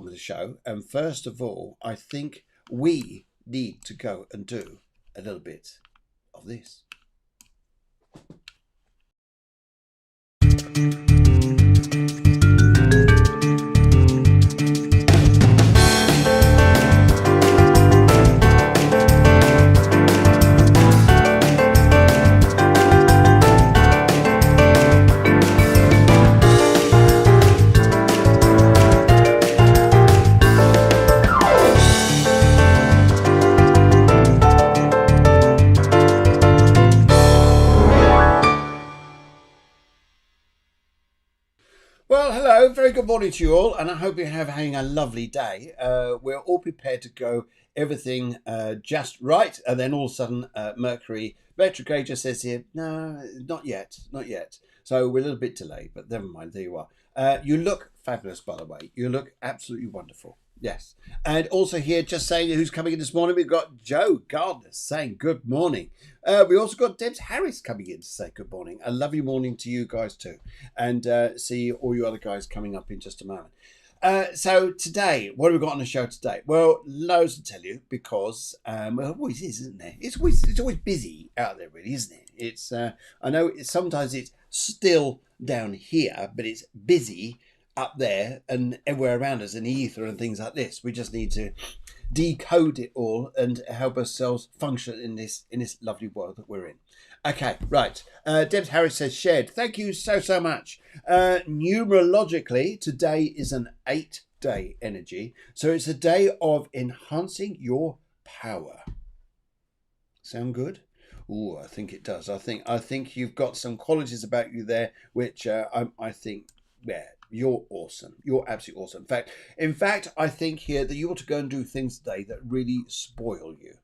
on with the show. And first of all, I think we need to go and do a little bit of this. Well, hello, very good morning to you all, and I hope you're having a lovely day. We're all prepared to go everything just right, and then all of a sudden Mercury retrograde just says here, no, not yet, not yet. So we're a little bit delayed, but never mind, there you are. You look fabulous, by the way. You look absolutely wonderful. Yes. And also here, just saying who's coming in this morning, we've got Joe Gardner saying good morning. We also got Debs Harris coming in to say good morning. A lovely morning to you guys too. And see all you other guys coming up in just a moment. So today, what have we got on the show today? Well, loads to tell you because, well, it always is, isn't there? It's always busy out there, really, isn't it? It's I know sometimes it's still down here, but it's busy up there and everywhere around us in the ether and things like this. We just need to decode it all and help ourselves function in this lovely world that we're in. Okay, right. Debs Harris says shared. Thank you so much. Numerologically, today is an 8-day energy, so it's a day of enhancing your power. Sound good? Oh, I think it does. I think you've got some qualities about you there, which I think, yeah, you're awesome. You're absolutely awesome. In fact, I think here that you ought to go and do things today that really spoil you.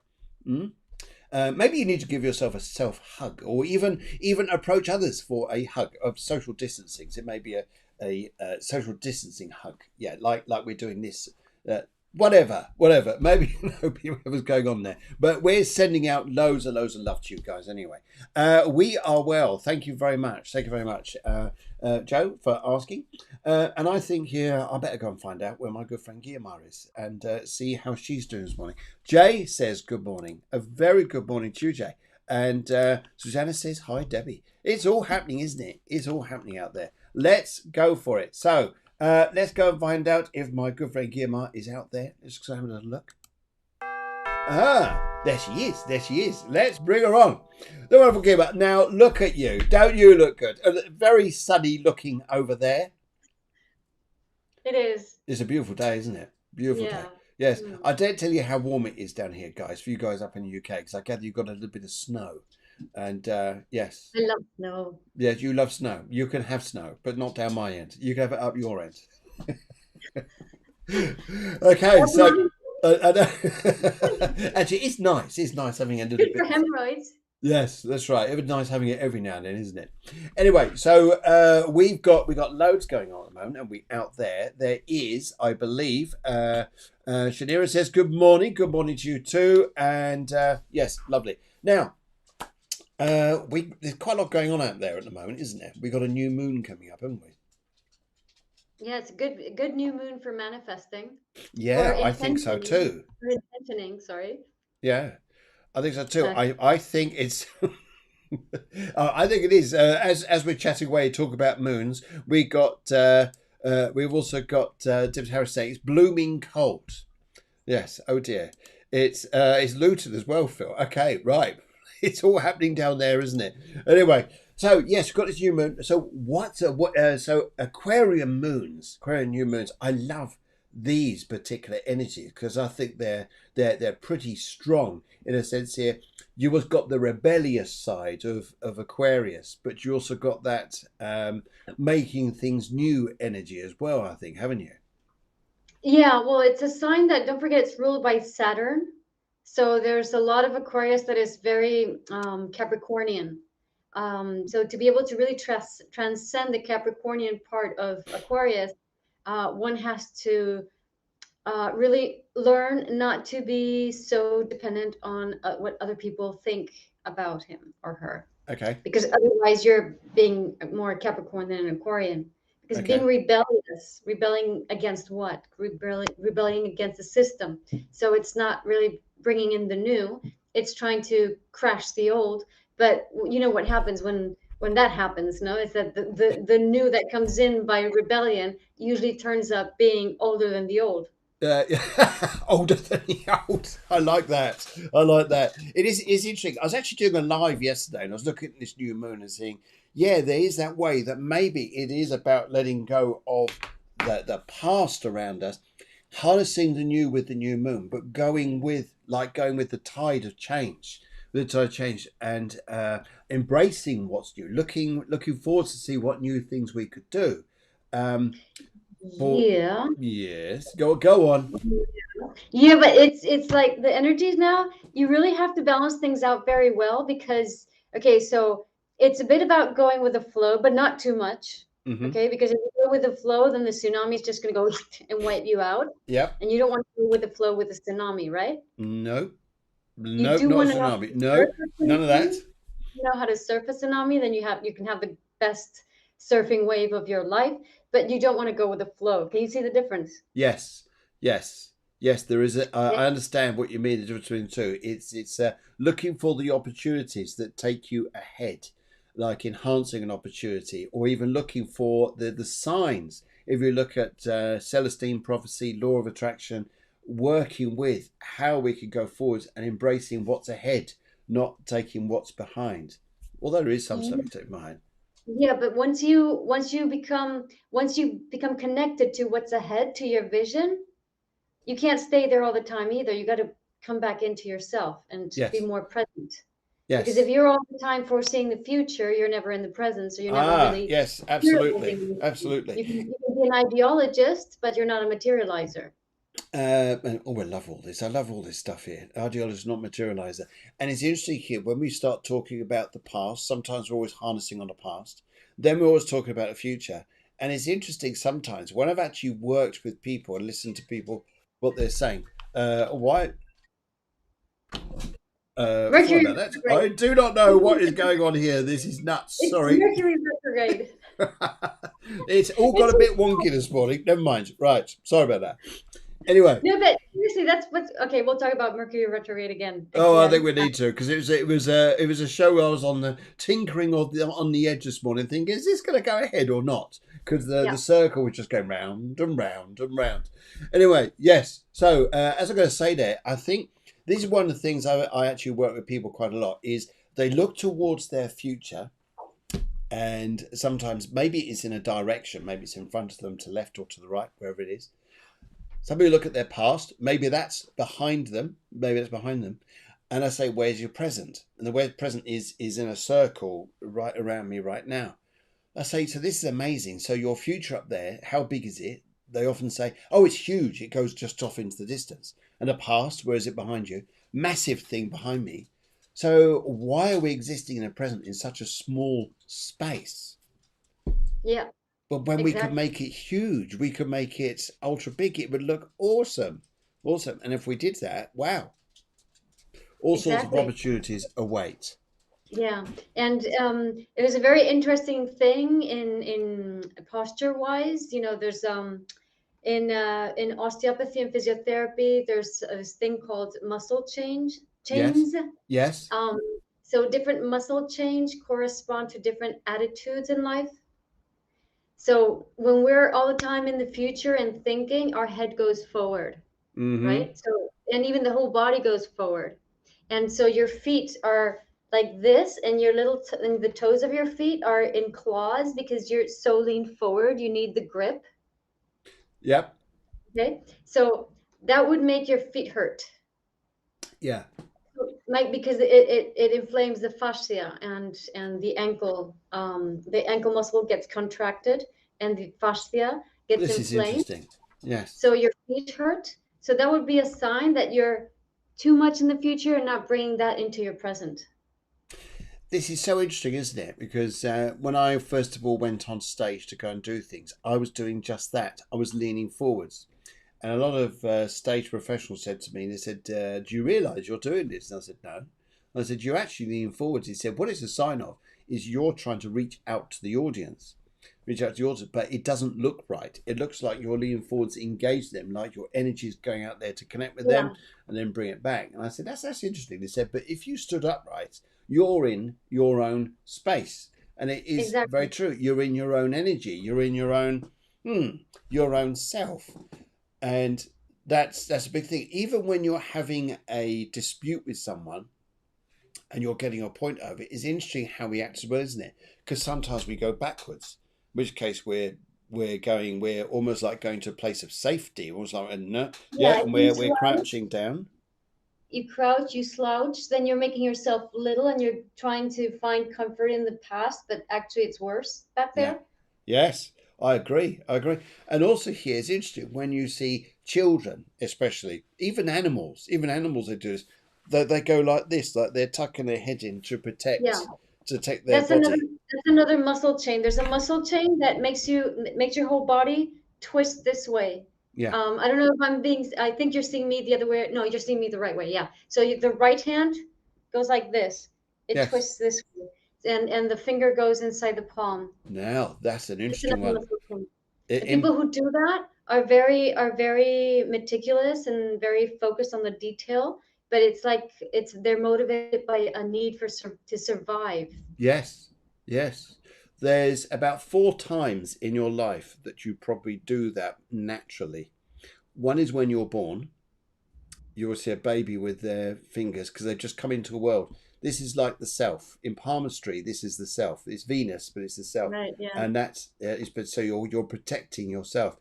Maybe you need to give yourself a self-hug, or even approach others for a hug of social distancing. So it may be a social distancing hug. Yeah, like we're doing this. Whatever. Maybe you know whatever's going on there. But we're sending out loads of love to you guys anyway. We are well. Thank you very much. Thank you very much, Joe, for asking. And I think here I better go and find out where my good friend Guillemar is and see how she's doing this morning. Jay says good morning. A very good morning to you, Jay. And Susanna says hi, Debbie. It's all happening, isn't it? It's all happening out there. Let's go for it. So let's go and find out if my good friend Guillemar is out there. Let's go have a little look. Ah, there she is. There she is. Let's bring her on. The wonderful Guillemar. Now, look at you. Don't you look good? Very sunny looking over there. It is. It's a beautiful day, isn't it? Beautiful day. Yes. I dare tell you how warm it is down here, guys, for you guys up in the UK, because I gather you've got a little bit of snow. And yes. I love snow. Yes, you love snow. You can have snow, but not down my end. You can have it up your end. Okay, so actually, it's nice. It's nice having a little bit. Good for hemorrhoids. Yes, that's right. It's nice having it every now and then, isn't it? Anyway, so we've got loads going on at the moment, and we out there. There is, I believe, Shanira says good morning. Good morning to you too, and yes, lovely. Now. There's quite a lot going on out there at the moment, isn't there? We've got a new moon coming up, haven't we? Yeah, it's a good new moon for manifesting. Yeah, I think so too. Intentioning, sorry. Yeah, I think so too. I think it's. I think it is. As we're chatting away, talk about moons. We've also got Debs Harris saying it's blooming cold. Yes. Oh dear. It's Luton as well, Phil. Okay, right. It's all happening down there, isn't it? Anyway, so yes, we've got this new moon. So so Aquarium moons, Aquarium new moons. I love these particular energies because I think they're pretty strong in a sense here. You have got the rebellious side of Aquarius, but you also got that making things new energy as well, I think, haven't you? Yeah, well, it's a sign that, don't forget, it's ruled by Saturn. So there's a lot of Aquarius that is very Capricornian. So to be able to really transcend the Capricornian part of Aquarius, one has to really learn not to be so dependent on what other people think about him or her. Okay. Because otherwise you're being more Capricorn than an Aquarian. Because being Okay. rebellious, rebelling against what? Rebelling against the system. So it's not really bringing in the new. It's trying to crash the old. But you know what happens when that happens, no? Is that the new that comes in by rebellion usually turns up being older than the old. Older than the old. I like that. I like that. It's interesting. I was actually doing a live yesterday and I was looking at this new moon and saying, yeah, there is that way that maybe it is about letting go of the past around us, harnessing the new with the new moon, but going with the tide of change. With the tide of change and embracing what's new, looking forward to see what new things we could do. Um, for Yeah. yes, go on. Yeah, but it's like the energies now, you really have to balance things out very well because okay, so it's a bit about going with the flow, but not too much. Hmm. Okay, because if you go with the flow, then the tsunami is just gonna go and wipe you out. Yep. And you don't want to go with the flow with the tsunami, right? No. You Nope. do Not a want to know how tsunami. to surf No. a None of that. tsunami. You know how to surf a tsunami, then you can have the best surfing wave of your life, but you don't want to go with the flow. Can you see the difference? Yes. Yes. Yes. There is a. Yeah. I understand what you mean. The difference between the two. It's looking for the opportunities that take you ahead, like enhancing an opportunity, or even looking for the signs. If you look at Celestine prophecy, law of attraction, working with how we can go forward and embracing what's ahead, not taking what's behind. Although there is some stuff to take behind. Yeah, but once you become connected to what's ahead, to your vision, you can't stay there all the time either. You got to come back into yourself and be Yes. more present. Because if Yes. you're all the time foreseeing the future, you're never in the present, so you're never Ah, really yes, absolutely, materializing anything. absolutely. You can be an ideologist, but you're not a materializer. I love all this. I love all this stuff here. Ideology is not materializer. And it's interesting here when we start talking about the past, sometimes we're always harnessing on the past. Then we're always talking about the future. And it's interesting sometimes when I've actually worked with people and listened to people, what they're saying. Why? Sorry Mercury about that. retrograde. I do not know what is going on here. This is nuts. It's Sorry. Mercury retrograde. It's all got It's a bit wonky this morning. Never mind. Right. Sorry about that. Anyway. no, but seriously, that's what's okay. We'll talk about Mercury retrograde Oh, I think again. we need to because it was a show where I was on the tinkering on the edge this morning, thinking, is this going to go ahead or not? Because the Yeah. circle was just going round and round and round. Anyway, yes. So as I'm going to say there, I think this is one of the things I actually work with people quite a lot is they look towards their future, and sometimes maybe it's in a direction, maybe it's in front of them, to left or to the right, wherever it is. Somebody look at their past, maybe that's behind them, and I say, where's your present? And the word present is in a circle right around me right now. I say, so this is amazing. So your future up there, how big is it? They often say, oh, it's huge. It goes just off into the distance. And the past, where is it behind you? Massive thing behind me. So why are we existing in a present in such a small space? Yeah, But when we could exactly. make it huge, we could make it ultra big, it would look awesome. Awesome. And if we did that, wow, all sorts of Exactly. opportunities await. Yeah. And it was a very interesting thing in posture wise. You know, there's in osteopathy and physiotherapy, there's this thing called muscle Yes. chains. Yes. Um, so different muscle change correspond to different attitudes in life. So when we're all the time in the future and thinking, our head goes forward, Mm-hmm. right? So, and even the whole body goes forward. And so your feet are like this, and and the toes of your feet are in claws because you're so leaned forward. You need the grip. Yep. Okay. So that would make your feet hurt. Yeah. Like because it inflames the fascia and the ankle muscle gets contracted and the fascia gets This is inflamed. interesting. Yes. So your feet hurt. So that would be a sign that you're too much in the future and not bringing that into your present. This is so interesting, isn't it? Because when I first of all went on stage to go and do things, I was doing just that. I was leaning forwards. And a lot of stage professionals said to me, they said, do you realise you're doing this? And I said, no. And I said, you're actually leaning forwards. He said, what it's a sign of is you're trying to reach out to the audience. reach out to yours, but it doesn't look right. It looks like you're leaning forward to engage them, like your energy is going out there to connect with them Yeah, and then bring it back. And I said, that's interesting. They said, but if you stood upright, you're in your own space. And it is very exactly. true. You're in your own energy. You're in your own self. And that's a big thing. Even when you're having a dispute with someone and you're getting a point over it, it's interesting how we act as well, isn't it? Because sometimes we go backwards, in which case we're almost like going to a place of safety, almost like no, yeah, Yeah, and you we're slouch, crouching down. you crouch, you slouch, then you're making yourself little and you're trying to find comfort in the past, but actually it's worse back Yeah. there. Yes, I agree. I agree. And also here it's interesting when you see children, especially, even animals they do this, they go like this, like they're tucking their head in Yeah. to protect their That's another body. that's another muscle chain. There's a muscle chain that makes your whole body twist this way. Yeah. I don't know if I'm being, I think you're seeing me the other way. No, you're seeing me the right way. Yeah. So the right hand goes like this. It Yes. twists this way. And the finger goes inside the palm. Now that's an It's interesting another one. muscle chain. The In people who do that are very meticulous and very focused on the detail, but it's like they're motivated by a need to survive. yes, yes. There's about 4 times in your life that you probably do that naturally. One is when you're born, you will see a baby with their fingers because they've just come into a world. This is like the self. In palmistry, this is the self. It's Venus, but it's the self, Right, yeah. and that's but so you're protecting yourself.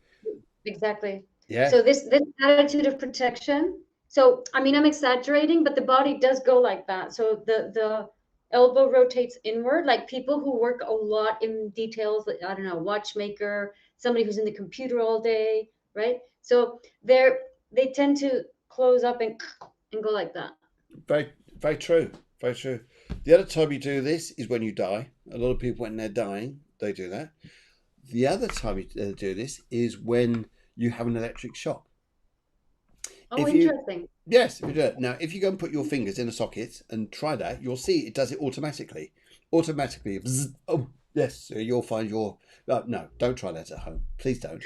Exactly. Yeah, So this attitude of protection. So I mean, I'm exaggerating, but the body does go like that. So the elbow rotates inward, like people who work a lot in details. Like, I don't know, watchmaker, somebody who's in the computer all day, right? So they tend to close up and go like that. very very true, very true. The other time you do this is when you die. A lot of people when they're dying, they do that. The other time you do this is when you have an electric shock. Oh, If you interesting. Yes, if you do it. Now, if you go and put your fingers in a socket and try that, you'll see it does it automatically. Automatically. Bzz, oh, yes. So you'll find your. No, don't try that at home. Please don't.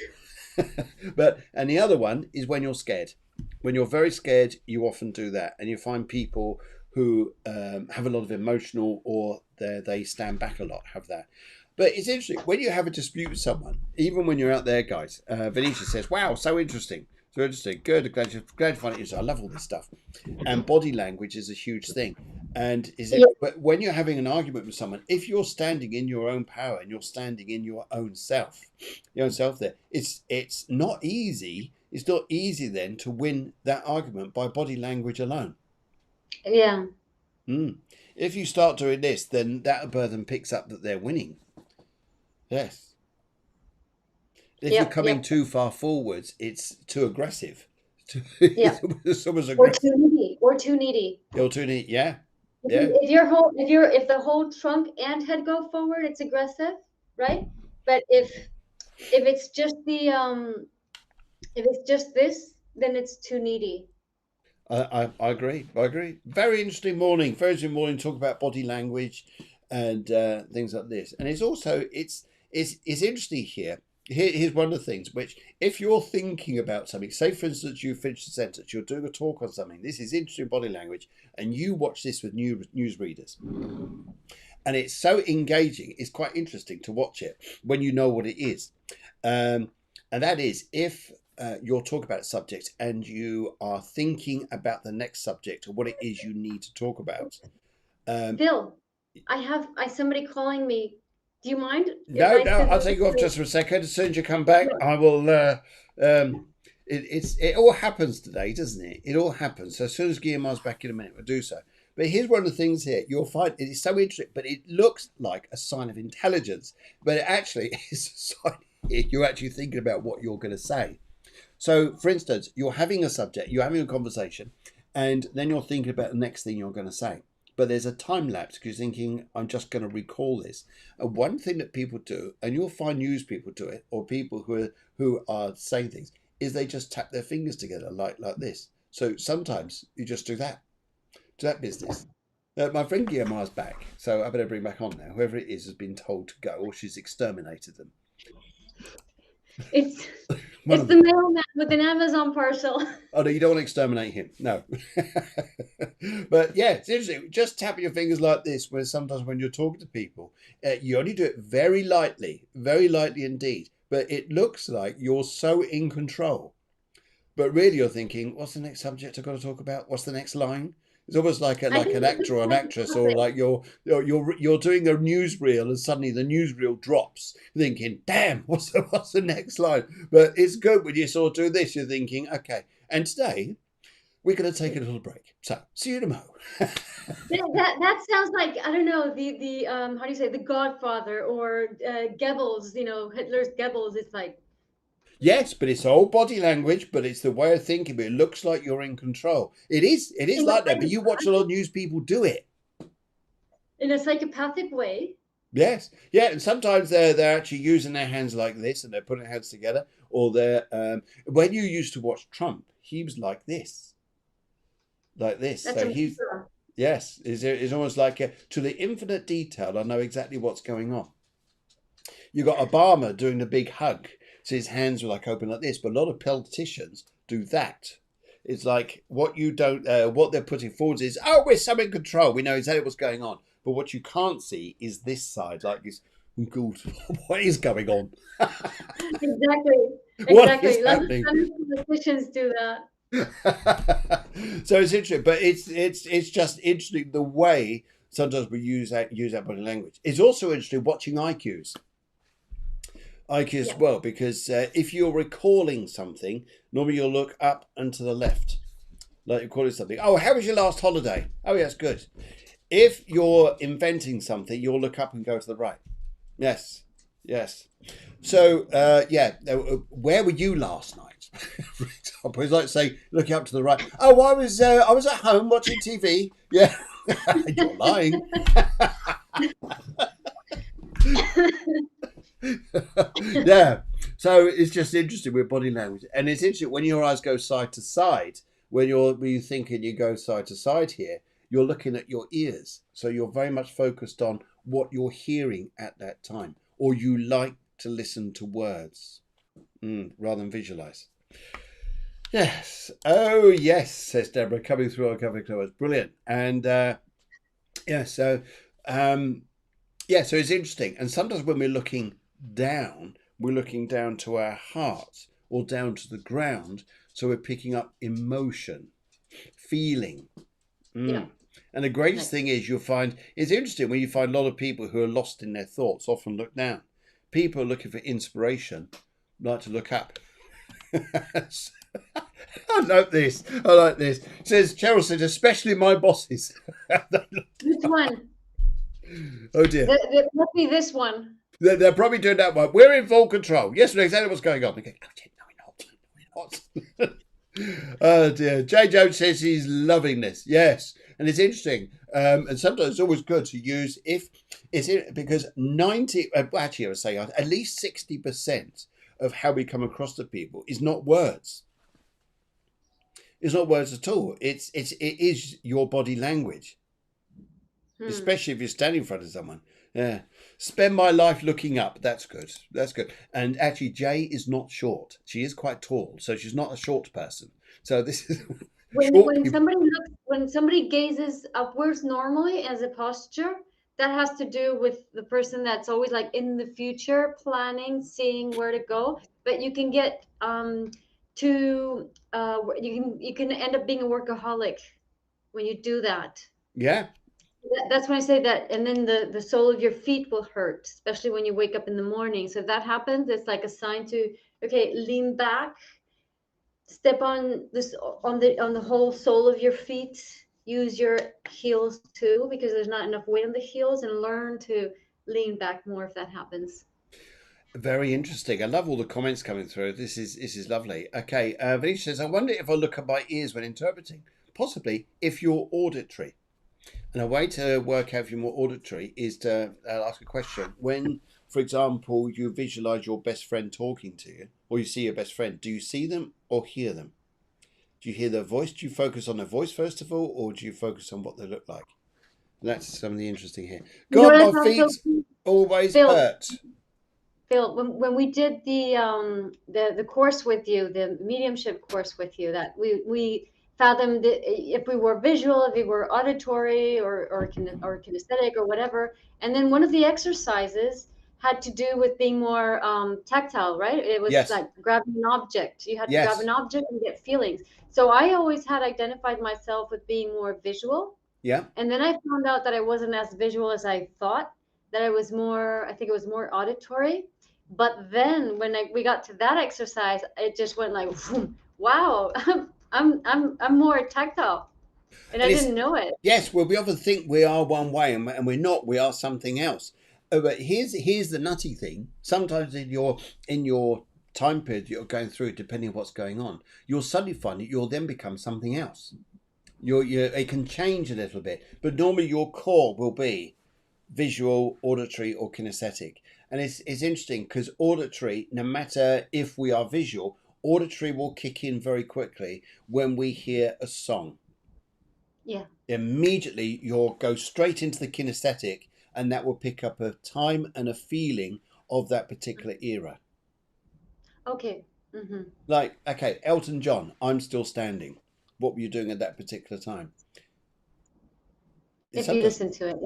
And the other one is when you're scared. When you're very scared, you often do that. And you find people who have a lot of emotional or they stand back a lot have that. But it's interesting when you have a dispute with someone, even when you're out there, guys. Venetia says, "Wow, so interesting, so interesting. Good, glad you find it interesting. I love all this stuff." And body language is a huge thing. And is it? Yeah, But when you're having an argument with someone, if you're standing in your own power and you're standing in your own self, there, it's not easy. It's not easy then to win that argument by body language alone. yeah, Mm. If you start doing this, then that person picks up that they're winning. Yes. If you're yep, coming yep, too far forwards, it's too aggressive. yep. Someone's Or aggressive. too needy, or too needy. You're too neat. Yeah. If Yeah. if the whole trunk and head go forward, it's aggressive, right? But if it's just the if it's just this, then it's too needy. I agree. I agree. Very interesting morning. Very interesting morning. Talk about body language and things like this. And it's also it's interesting here. Here's one of the things which, if you're thinking about something, say for instance you finish a sentence, you're doing a talk on something. This is interesting body language, and you watch this with news readers, and it's so engaging. It's quite interesting to watch it when you know what it is, and that is if you're talking about a subject and you are thinking about the next subject or what it is you need to talk about. Um, Phil, I somebody calling me. Do you mind if no, I no, I'll send take you off you? just for a second. As soon as you come back, I will. It all happens today, doesn't it? It all happens. So as soon as Guillermo's back in a minute, we'll do so. But here's one of the things here. You'll find it is so interesting, but it looks like a sign of intelligence, but it actually is a sign you're actually thinking about what you're going to say. So, for instance, you're having a subject, you're having a conversation, and then you're thinking about the next thing you're going to say. But there's a time lapse because you're thinking, I'm just going to recall this. And one thing that people do, and you'll find news people do it, or people who are saying things, is they just tap their fingers together like this. So sometimes you just do that business. My friend Guillermo's back, so I better bring back on now. Whoever it is has been told to go, or she's exterminated them. It's One it's of the them. mailman with an Amazon parcel. Oh no, you don't want to exterminate him. No. But yeah, it's interesting. Just tap your fingers like this, where sometimes when you're talking to people, you only do it very lightly indeed. But it looks like you're so in control. But really, you're thinking, what's the next subject I've got to talk about? What's the next line? It's almost I like think an it's actor or an actress, or puppet. like you're doing a newsreel, and suddenly the newsreel drops. Thinking, damn, what's the next line? But it's good when you sort of do this. You're thinking, okay. And today we're going to take a little break. So see you tomorrow. That sounds like, I don't know, the how do you say, The Godfather, or Goebbels, Hitler's Goebbels. It's like, Yes, but it's all body language, but it's the way of thinking. But it looks like you're in control. It is in a like that. But you watch a lot of psychopathic, news people do it. way. Yes, yeah, and sometimes they're actually using their hands like this, and they're putting their hands together, or they're when you used to watch Trump, he was like this, like this. That's So a he's mantra. yes, is almost like to the infinite detail. I know exactly what's going on. You got Obama doing the big hug, so his hands were like open like this, but a lot of politicians do that. It's like what you don't, what they're putting forward is, oh, we're so in control, we know exactly what's going on. But what you can't see is this side, like this. "Oh, God, what is going on? Exactly. What is Exactly. Lots of happening? Spanish politicians do that. So it's interesting, but it's just interesting the way sometimes we use that body language. It's also interesting watching IQs. IQ as Yeah. well, because if you're recalling something, normally you'll look up and to the left, like you're calling something. Oh, how was your last holiday? Oh, yes, good. If you're inventing something, you'll look up and go to the right. Yes, yes. So, where were you last night? For example, it's like say looking up to the right. Oh, I was at home watching TV. Yeah, you're lying. Yeah. So it's just interesting with body language, and it's interesting when your eyes go side to side. When you think and you go side to side here, you're looking at your ears, so you're very much focused on what you're hearing at that time, or you like to listen to words rather than visualize. Yes. Oh, yes, says Deborah, coming through our Cafe Clairvoyance. Brilliant. And yeah, so um, yeah, so it's interesting. And sometimes when we're looking down to our hearts or down to the ground. So we're picking up emotion, feeling. Yeah. And the greatest Nice. thing is you'll find it's interesting when you find a lot of people who are lost in their thoughts often look down. People are looking for inspiration, like to look up. I like this. I like this. It says Cheryl says, especially my bosses. Which one? Oh dear. It must be this one. They're probably doing that one. We're in full control. Yes, we know exactly what's going on. They go, oh, dear, no, we're not. No, we're not. Oh dear. Jay Jones says he's loving this. Yes. And it's interesting. And sometimes it's always good to use if it's in, because 90, actually, I would say at least 60% of how we come across to people is not words. It's not words at all. It is your body language, especially if you're standing in front of someone. Yeah. Spend my life looking up. That's good. That's good. And actually, Jay is not short. She is quite tall, so she's not a short person. So this is short people. When somebody gazes upwards normally as a posture, that has to do with the person that's always like in the future, planning, seeing where to go. But you can get to you can end up being a workaholic when you do that. Yeah. That's when I say that, and then the sole of your feet will hurt, especially when you wake up in the morning. So if that happens, it's like a sign to, okay, lean back, step on this on the whole sole of your feet, use your heels too, because there's not enough weight on the heels, and learn to lean back more if that happens. Very interesting. I love all the comments coming through. This is lovely. Okay, Venetia says, I wonder if I look at my ears when interpreting. Possibly if you're auditory. And a way to work out if you're more auditory is to ask a question. When, for example, you visualize your best friend talking to you, or you see your best friend, do you see them or hear them? Do you hear their voice? Do you focus on their voice first of all, or do you focus on what they look like? And that's something interesting here. You know God, what I my thought, feet Phil? always Phil, hurt. Phil, when we did the course with you, the mediumship course with you, that we fathomed if we were visual, if we were auditory, or kinesthetic or whatever. And then one of the exercises had to do with being more tactile, right? It was Yes. like grabbing an object. You had to grab Yes. an object and get feelings. So I always had identified myself with being more visual. Yeah. And then I found out that I wasn't as visual as I thought, that I was more, I think it was more auditory. But then when we got to that exercise, it just went like, wow, I'm more tactile. And And I it's, didn't know it. yes, well, we often think we are one way, and we're not. We are something else. But here's the nutty thing. Sometimes in your time period you're going through, depending on what's going on, you'll suddenly find that you'll then become something else. It can change a little bit, but normally your core will be visual, auditory, or kinesthetic. And it's interesting because auditory, no matter if we are visual, auditory will kick in very quickly when we hear a song. Yeah. Immediately you'll go straight into the kinesthetic, and that will pick up a time and a feeling of that particular era. Okay. Mm-hmm. Like, okay, Elton John, I'm Still Standing. What were you doing at that particular time? It's If you sometimes, listen to it.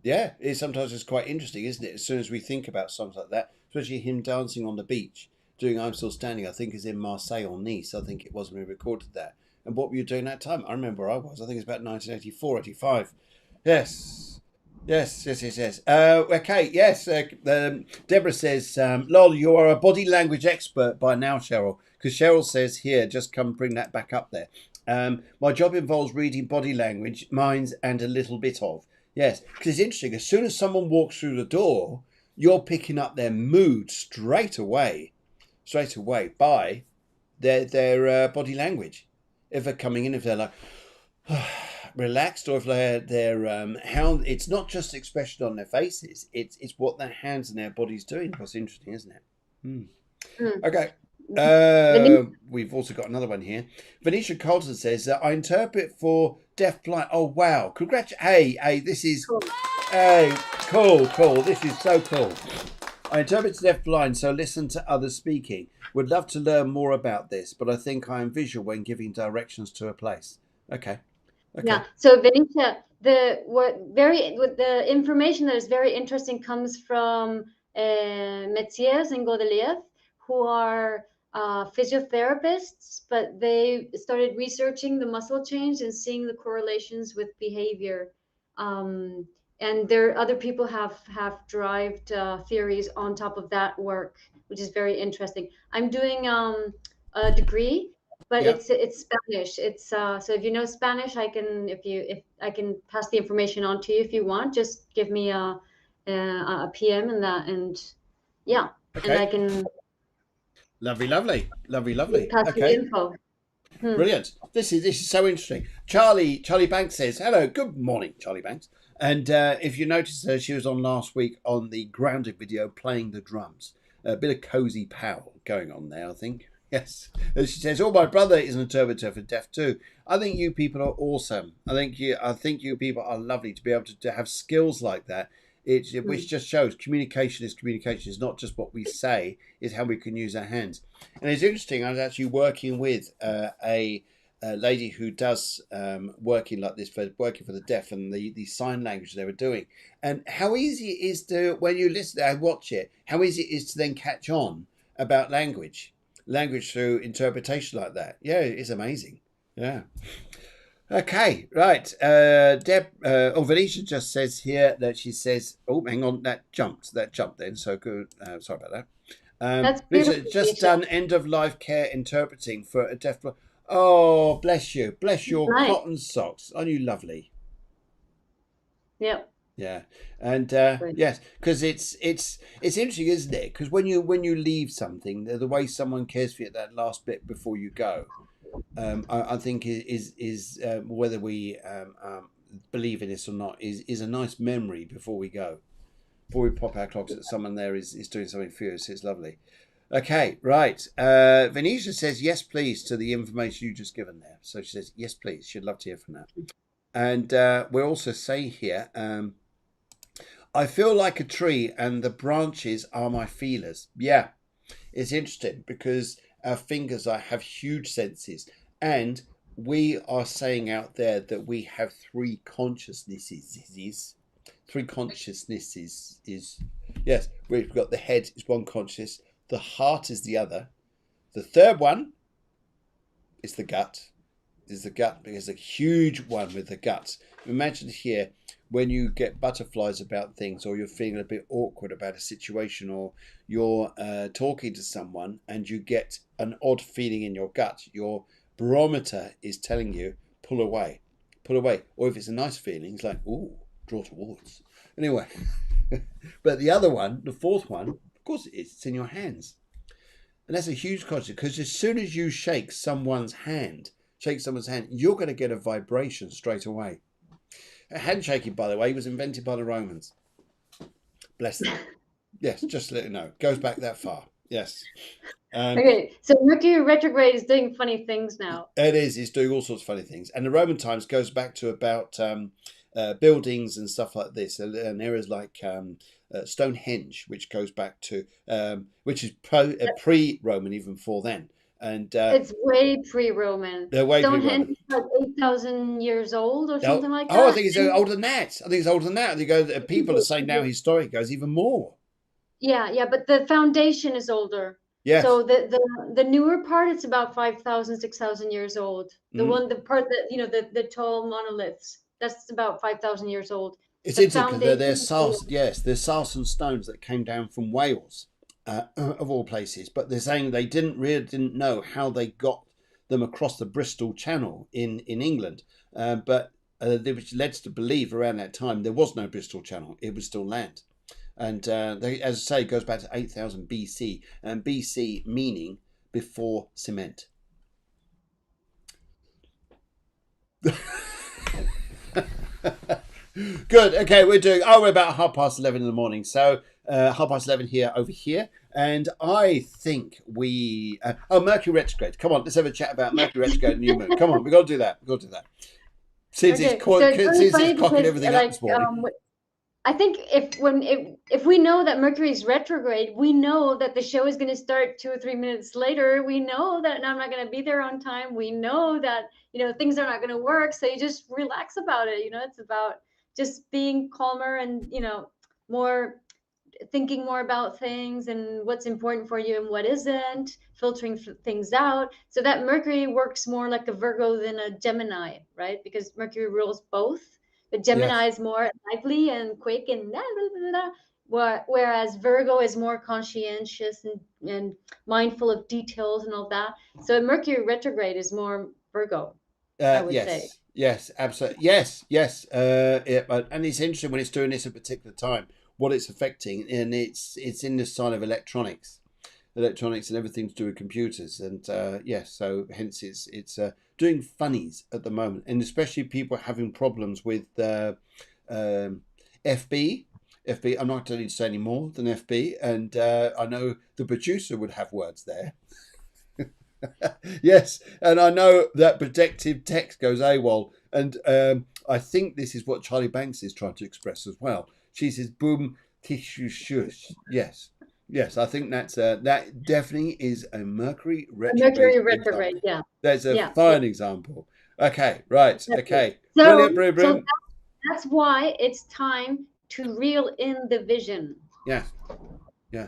yeah, sometimes it's quite interesting, isn't it? As soon as we think about songs like that, especially him dancing on the beach, doing I'm Still Standing, I think is in Marseille or Nice, I think it was when we recorded that. And what were you doing that time? I remember where I was. I think it's about 1984, 85. Yes. Yes. Okay, yes. Deborah says, Lol, you are a body language expert by now, Cheryl. Because Cheryl says here, just come bring that back up there. My job involves reading body language, minds, and a little bit of. Yes, because it's interesting. As soon as someone walks through the door, you're picking up their mood straight away by their body language. If they're coming in, if they're like relaxed, or if they're how it's not just expression on their faces, it's what their hands and their body's doing. That's interesting, isn't it? Okay. We've also got another one here. Venetia Colton says I interpret for deaf blind. Oh wow! Hey, this is Cool. hey, cool. This is so cool. I interpret to deaf blind, so listen to others speaking. Would love to learn more about this, but I think I am visual when giving directions to a place. Okay. Yeah. So Venetia, the information that is very interesting comes from métiers in Godelief, who are physiotherapists, but they started researching the muscle change and seeing the correlations with behavior. And other people have derived theories on top of that work, which is very interesting. I'm doing a degree, but Yeah. it's Spanish. It's so if you know Spanish, if I can pass the information on to you if you want. Just give me a PM and that, and yeah, and I Okay. can Lovely. pass you the Okay. info. Brilliant. This is so interesting. Charlie Banks says, hello, good morning, Charlie Banks. And if you notice, she was on last week on the grounded video playing the drums. A bit of cozy power going on there, I think. Yes. And she says, oh, my brother is an interpreter for deaf too. I think you people are awesome. I think you people are lovely to be able to have skills like that. Which just shows communication is communication. It's not just what we say, it's how we can use our hands. And it's interesting, I was actually working with a lady who does working like this, working for the deaf, and the sign language they were doing. And how easy it is to, when you listen and watch it, how easy it is to then catch on about language through interpretation like that. Yeah, it's amazing. Yeah. Okay, right. Venetia just says here that she says, oh, hang on, that jumped then. So good. Sorry about that. That's Venetia beautiful. just done end of life care interpreting for a deaf. Oh, bless you. Bless your Nice. cotton socks. Aren't you lovely? Yep. Yeah, and yes, because it's interesting, isn't it? Because when you leave something, the way someone cares for you at that last bit before you go, I think is whether we believe in this or not is a nice memory before we go, before we pop our clocks that someone there is doing something for us. It's lovely. Okay, right. Venetia says yes, please, to the information you just given there. So she says yes, please. She'd love to hear from that. And we'll also say here, I feel like a tree, and the branches are my feelers. Yeah, it's interesting because our fingers have huge senses, and we are saying out there that we have three consciousnesses. Three consciousnesses is yes. We've got the head is one conscious, the heart is the other. The third one is the gut. Is the gut because a huge one with the guts. Imagine here when you get butterflies about things, or you're feeling a bit awkward about a situation, or you're talking to someone and you get an odd feeling in your gut. Your barometer is telling you pull away, pull away. Or if it's a nice feeling, it's like ooh, draw towards. Anyway, but the other one, the fourth one, of course, it's in your hands, and that's a huge concept because as soon as you shake someone's hand, you're going to get a vibration straight away. Handshaking, by the way, was invented by the Romans. Bless them. Yes, just to let you know. Goes back that far. Yes. Okay, so Mercury retrograde is doing funny things now. It is. It's doing all sorts of funny things. And the Roman times goes back to about buildings and stuff like this, and areas like Stonehenge, which goes back to, which is pre-Roman even before then. And it's way pre-Roman. Stonehenge is like 8,000 years old or something like that. Oh, I think it's older than that. I think it's older than that. People are saying now historic goes even more. Yeah, but the foundation is older. Yes. So the newer part, it's about 5,000, 6,000 years old. The part that the tall monoliths, that's about 5,000 years old. It's interesting because there's Sarsen stones that came down from Wales. Of all places, but they're saying they didn't know how they got them across the Bristol Channel in England, but which led us to believe around that time there was no Bristol Channel; it was still land, and they, as I say, it goes back to 8,000 BC, and BC meaning before cement. Good. Okay, we're about 11:30 in the morning. So 11:30 here over here, and I think we Mercury retrograde. Come on, let's have a chat about Mercury retrograde and new moon. Come on, we got to do that. Since it's cocking everything up this morning. I think if we know that Mercury is retrograde, we know that the show is going to start 2 or 3 minutes later. We know that I'm not going to be there on time. We know that things are not going to work. So you just relax about it. It's about just being calmer and more thinking more about things and what's important for you and what isn't, filtering things out. So that Mercury works more like a Virgo than a Gemini, right? Because Mercury rules both. But Gemini is more lively and quick and blah, blah, blah, blah, whereas Virgo is more conscientious and mindful of details and all that. So Mercury retrograde is more Virgo, I would say. Yes, absolutely. Yes. And it's interesting when it's doing this at a particular time, what it's affecting, and it's in the sign of electronics and everything to do with computers, and so hence it's doing funnies at the moment, and especially people having problems with FB. I'm not going to say any more than FB, and I know the producer would have words there. Yes, and I know that protective text goes AWOL, and I think this is what Charlie Banks is trying to express as well. She says, "Boom, tissue shush." Yes, I think that definitely is a Mercury retrograde. Mercury retrograde, yeah. That's a fine example. Okay, right. Okay, brilliant. So that's why it's time to reel in the vision. Yeah. Okay.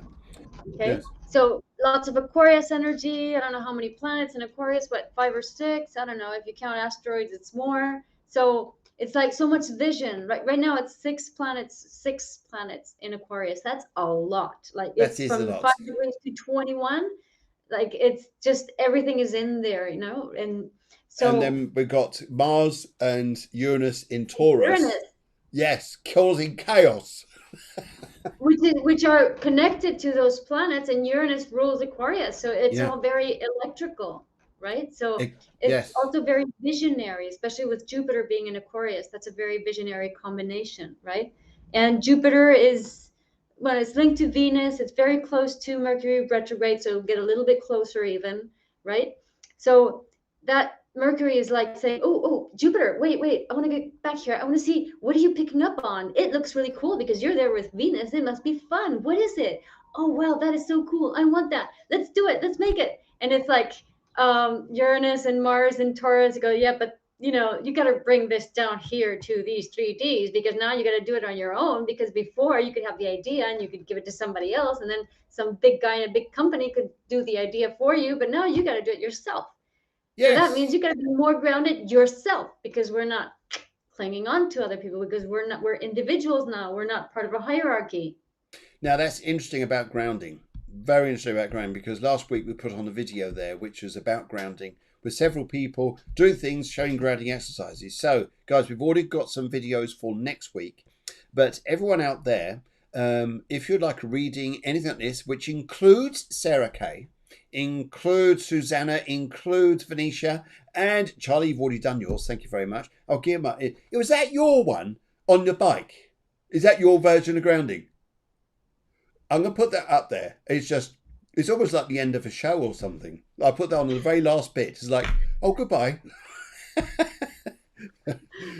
Yes. So lots of Aquarius energy. I don't know how many planets in Aquarius, but 5 or 6. I don't know. If you count asteroids, it's more. So it's like so much vision. Right now it's 6 planets in Aquarius. That's a lot. Like it's from 5 degrees to 21. Like it's just everything is in there, and so. And then we got Mars and Uranus in Taurus. Yes, causing chaos. which are connected to those planets, and Uranus rules Aquarius, so it's all very electrical, right? So it's also very visionary, especially with Jupiter being in Aquarius. That's a very visionary combination, right? And Jupiter is, when it's linked to Venus, it's very close to Mercury retrograde, so it'll get a little bit closer even, right? So that Mercury is like saying, oh, Jupiter, wait, I want to get back here. I want to see, what are you picking up on? It looks really cool because you're there with Venus. It must be fun. What is it? Oh, wow, that is so cool. I want that. Let's do it. Let's make it. And it's like Uranus and Mars and Taurus go, yeah, but you got to bring this down here to these 3Ds, because now you got to do it on your own, because before you could have the idea and you could give it to somebody else, and then some big guy in a big company could do the idea for you, but now you got to do it yourself. So that means Yes. you got to be more grounded yourself, because we're not clinging on to other people, because we're individuals now. We're not part of a hierarchy. Now that's interesting about grounding. Very interesting about grounding, because last week we put on a video there which was about grounding with several people doing things, showing grounding exercises. So guys, we've already got some videos for next week. But everyone out there, if you'd like a reading, anything like this, which includes Sarah Kay, includes Susanna, includes Venetia, and Charlie, you've already done yours. Thank you very much. I'll give my. It was that your one on the bike? Is that your version of grounding? I'm going to put that up there. It's almost like the end of a show or something. I put that on the very last bit. It's like, oh, goodbye.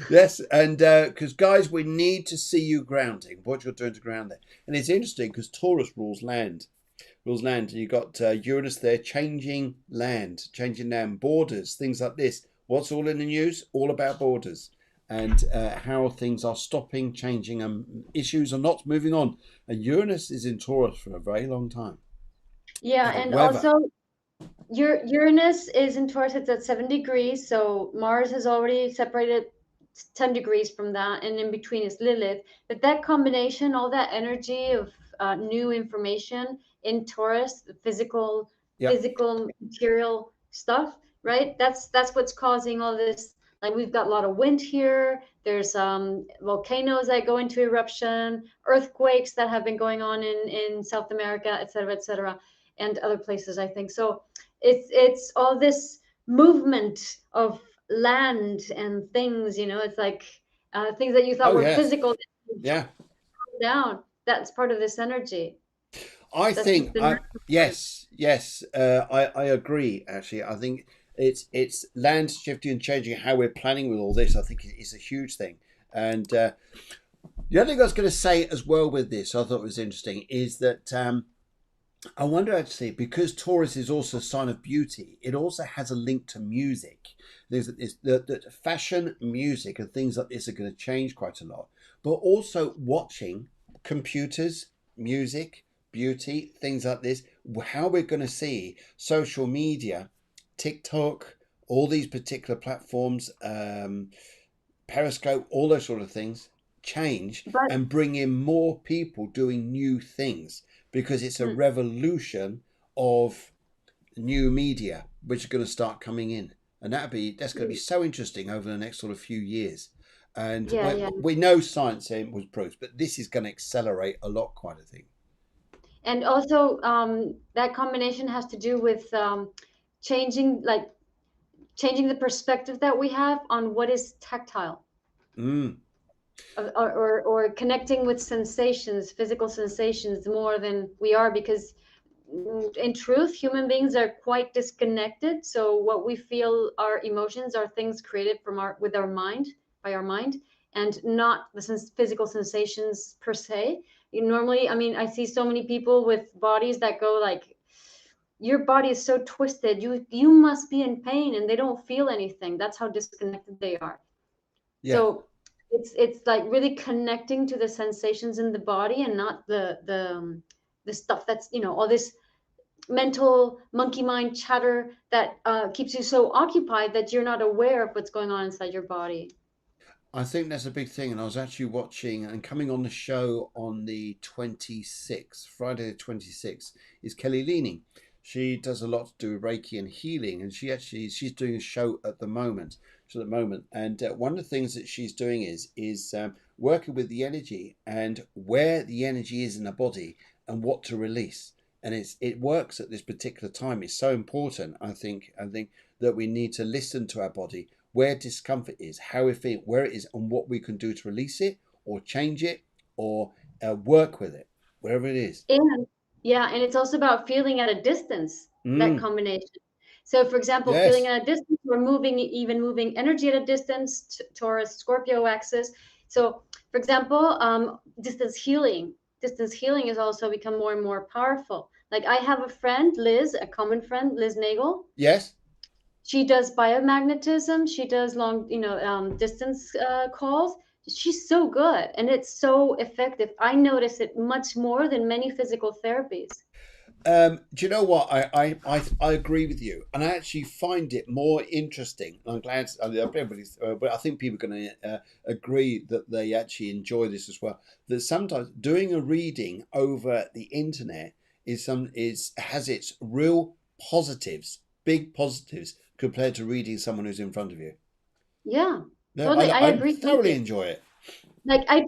Yes, and because guys, we need to see you grounding, what you're doing to ground there. And it's interesting because Taurus rules land. And you've got Uranus there changing land, borders, things like this. What's all in the news? All about borders and how things are stopping, changing, and issues are not moving on. And Uranus is in Taurus for a very long time. Yeah, and However, also Uranus is in Taurus. It's at 7 degrees, so Mars has already separated 10 degrees from that, and in between is Lilith. But that combination, all that energy of new information in Taurus, the yep. physical material stuff, right? That's what's causing all this. Like, we've got a lot of wind here. There's volcanoes that go into eruption, earthquakes that have been going on in South America, et cetera, and other places, I think. So it's all this movement of land and things. It's like things that you thought Oh, were yes. physical Yeah. down. That's part of this energy. I That's think the I nurture part. yes, I agree. Actually, I think it's land shifting and changing how we're planning with all this. I think it's a huge thing. And the other thing I was going to say as well with this, I thought was interesting, is that I wonder actually, because Taurus is also a sign of beauty, it also has a link to music. That fashion, music, and things like this are going to change quite a lot. But also watching computers, music, beauty, things like this, how we're going to see social media, TikTok, all these particular platforms, Periscope, all those sort of things change But and bring in more people doing new things because it's a mm, revolution of new media which are going to start coming in, and that's going to be mm, so interesting over the next sort of few years. And yeah, yeah. we know science was proved, but this is going to accelerate a lot, quite a thing. And also, that combination has to do with changing, like changing the perspective that we have on what is tactile, Mm, or connecting with sensations, physical sensations, more than we are, because in truth, human beings are quite disconnected. So what we feel, our emotions, are things created from our with our mind, by our mind, and not the physical sensations per se. Normally, I mean, I see so many people with bodies that go like, your body is so twisted, you must be in pain, and they don't feel anything. That's how disconnected they are. yeah. So it's like really connecting to the sensations in the body, and not the stuff that's, all this mental monkey mind chatter that keeps you so occupied that you're not aware of what's going on inside your body. I think that's a big thing. And I was actually watching and coming on the show on the 26th, Friday the 26th, is Kelly Leaning. She does a lot to do with Reiki and healing, and she's doing a show at the moment. And one of the things that she's doing is working with the energy and where the energy is in the body and what to release. And it works at this particular time. It's so important. I think that we need to listen to our body, where discomfort is, how we feel, where it is, and what we can do to release it or change it or work with it, wherever it is. And yeah, and it's also about feeling at a distance, that Mm, combination. So, for example, feeling Yes. at a distance or moving, even moving energy at a distance, Taurus, Scorpio axis. So, for example, distance healing. Distance healing has also become more and more powerful. Like I have a friend, Liz, a common friend, Liz Nagel. Yes. She does biomagnetism. She does long, distance calls. She's so good, and it's so effective. I notice it much more than many physical therapies. Do you know what? I agree with you, and I actually find it more interesting. I'm glad everybody's, but I think people are going to agree that they actually enjoy this as well. That sometimes doing a reading over the internet has its real positives, big positives, compared to reading someone who's in front of you. Yeah, No, totally. I I agree thoroughly totally. enjoy it. Like I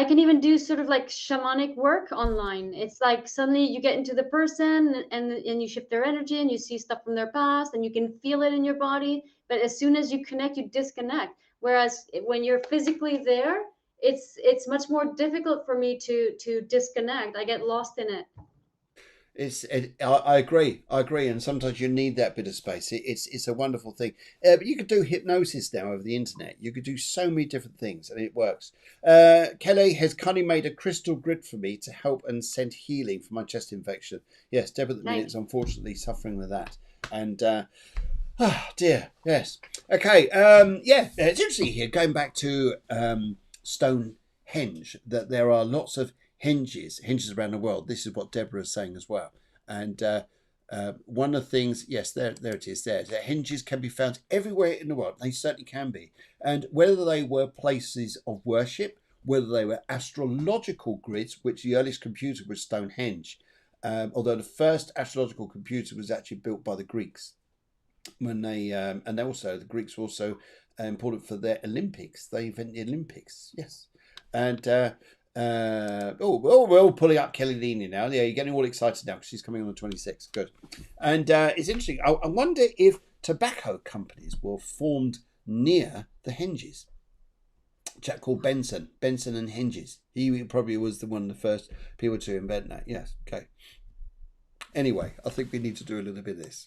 can even do sort of like shamanic work online. It's like suddenly you get into the person and you shift their energy and you see stuff from their past and you can feel it in your body. But as soon as you connect, you disconnect. Whereas when you're physically there, it's much more difficult for me to disconnect. I get lost in it. I agree. I agree. And sometimes you need that bit of space. It's a wonderful thing. But you could do hypnosis now over the internet. You could do so many different things, and it works. Kelly has kindly made a crystal grid for me to help and send healing for my chest infection. Yes, Deb at the minute is Nice. unfortunately suffering with that. And dear, yes. Okay. Yeah, it's interesting here. Going back to Stonehenge, that there are lots of hinges around the world. This is what Deborah is saying as well. And one of the things, yes, there it is. There, the hinges can be found everywhere in the world. They certainly can be. And whether they were places of worship, whether they were astrological grids, which the earliest computer was Stonehenge, although the first astrological computer was actually built by the Greeks when they and also the Greeks were also important for their Olympics. They invented the Olympics, yes. And we're all pulling up Kelly Leany now. Yeah, you're getting all excited now because she's coming on the 26th. Good. And it's interesting. I wonder if tobacco companies were formed near the hinges. A chap called Benson and Hinges. He probably was the one of the first people to invent that. Yes. Okay. Anyway, I think we need to do a little bit of this.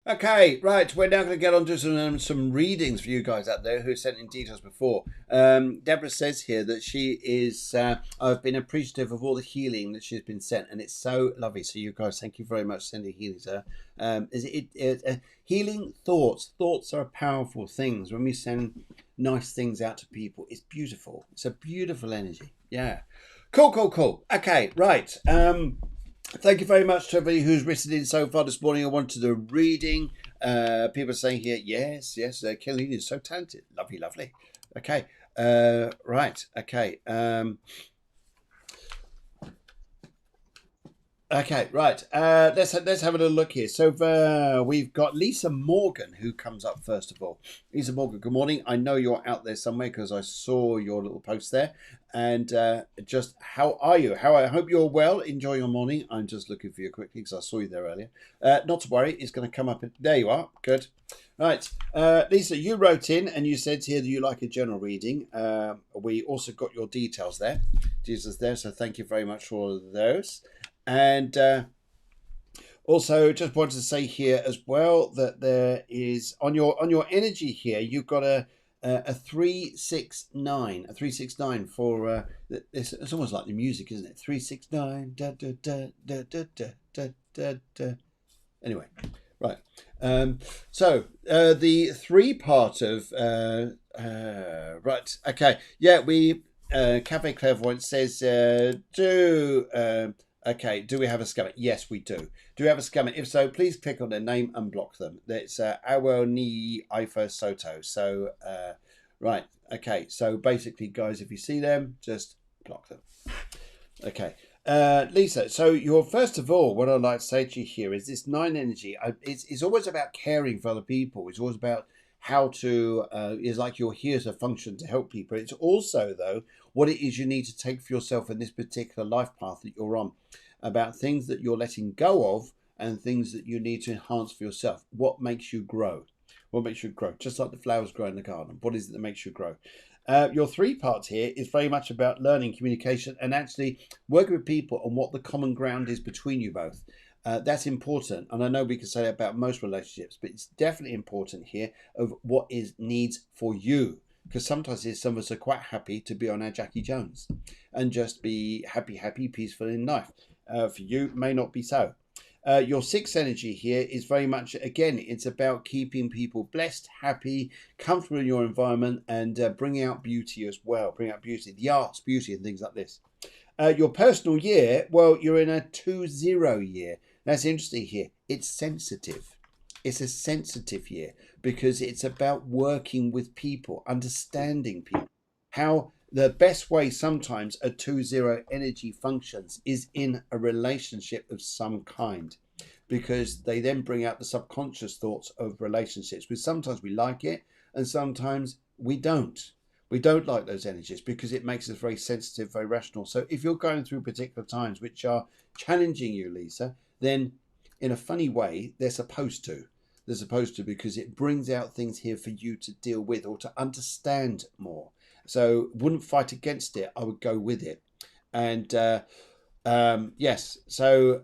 Okay, right. We're now going to get on to some readings for you guys out there who sent in details before. Deborah says here that she is. I've been appreciative of all the healing that she's been sent, and it's so lovely. So you guys, thank you very much for sending healing to her. Healing thoughts? Thoughts are powerful things. When we send nice things out to people, it's beautiful. It's a beautiful energy. Yeah. Cool. Okay, right. Thank you very much to everybody who's written in so far this morning. I wanted a reading. People are saying here, yes, Kelly is so talented. Lovely. Okay, right. Okay. Okay, right. Let's have a little look here. So we've got Lisa Morgan who comes up first of all. Lisa Morgan, good morning. I know you're out there somewhere because I saw your little post there. And just how are you? I hope you're well. Enjoy your morning. I'm just looking for you quickly because I saw you there earlier. Not to worry, it's going to come up. There you are. Good. Right, Lisa, you wrote in and you said here that you like a general reading. We also got your details there. Jesus there. So thank you very much for all of those. And also, just wanted to say here as well that there is on your energy here, you've got a 369, for it's almost like the music, isn't it? 369. Da, da, da, da, da, da, da, da, da. Anyway, right. So the three part of right. Okay. Yeah, we Cafe Clairvoyance says okay, do we have a scammer? Yes, we do. Do we have a scammer? If so, please click on their name and block them. It's Awo Ni Ifa Soto. So, right, okay. So basically, guys, if you see them, just block them. Okay. Lisa, so first of all, what I'd like to say to you here is this 9 energy. It's always about caring for other people. It's always about how to, is like you're here to function to help people. It's also, though, what it is you need to take for yourself in this particular life path that you're on. about things that you're letting go of and things that you need to enhance for yourself. What makes you grow? What makes you grow? Just like the flowers grow in the garden. What is it that makes you grow? Your 3 parts here is very much about learning, communication, and actually working with people on what the common ground is between you both. That's important, and I know we can say that about most relationships, but it's definitely important here of what is needs for you, because sometimes some of us are quite happy to be on our Jackie Jones and just be happy, peaceful in life. For you, may not be so. Your 6th energy here is very much, again, it's about keeping people blessed, happy, comfortable in your environment, and bringing out beauty as well. Bring out beauty, the arts, beauty, and things like this. Your personal year, well, you're in a 2-0 year. That's interesting here. It's sensitive. It's a sensitive year because it's about working with people, understanding people. How the best way sometimes a 2-0 energy functions is in a relationship of some kind, because they then bring out the subconscious thoughts of relationships, which sometimes we like it and sometimes we don't. We don't like those energies because it makes us very sensitive, very rational. So if you're going through particular times which are challenging you, Lisa, then in a funny way, they're supposed to. They're supposed to, because it brings out things here for you to deal with or to understand more. So wouldn't fight against it. I would go with it. And yes, so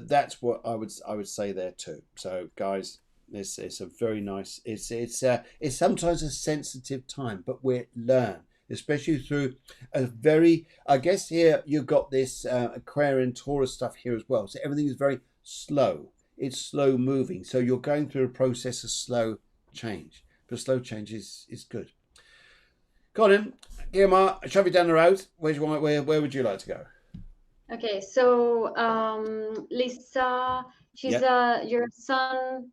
that's what I would say there too. So guys, it's a very nice. It's sometimes a sensitive time, but we learn, especially through a very. I guess here you've got this Aquarian Taurus stuff here as well. So everything is very slow. It's slow moving. So you're going through a process of slow change, but slow change is good. Go on in, Guillemot, shove you down the road. Where would you like to go? Okay, so Lisa, she's Yeah. your sun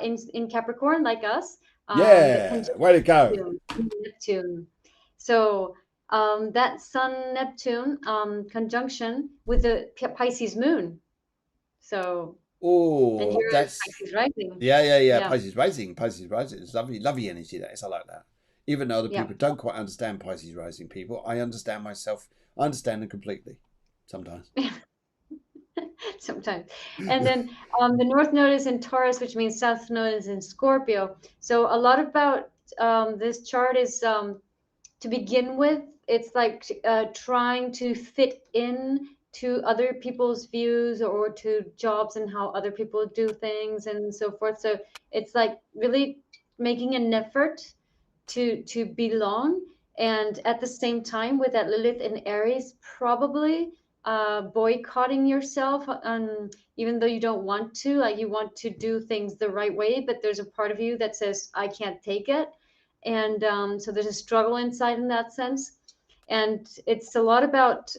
in Capricorn like us. The Yeah, conjunction way to go. Neptune. So that Sun Neptune conjunction with the Pisces moon. So and Oh, you're a that's Pisces rising. yeah. Yeah, Pisces rising, Pisces rising. It's lovely energy. That is. I like that. Even though other yeah. people don't quite understand Pisces rising people, I understand myself. I understand them completely. Sometimes. Sometimes. And then the North Node is in Taurus, which means South Node is in Scorpio. So a lot about this chart is to begin with, it's like trying to fit in to other people's views or to jobs and how other people do things and so forth. So it's like really making an effort to belong, and at the same time with that Lilith in Aries, probably boycotting yourself, even though you don't want to, like you want to do things the right way, but there's a part of you that says I can't take it, and so there's a struggle inside in that sense. And it's a lot about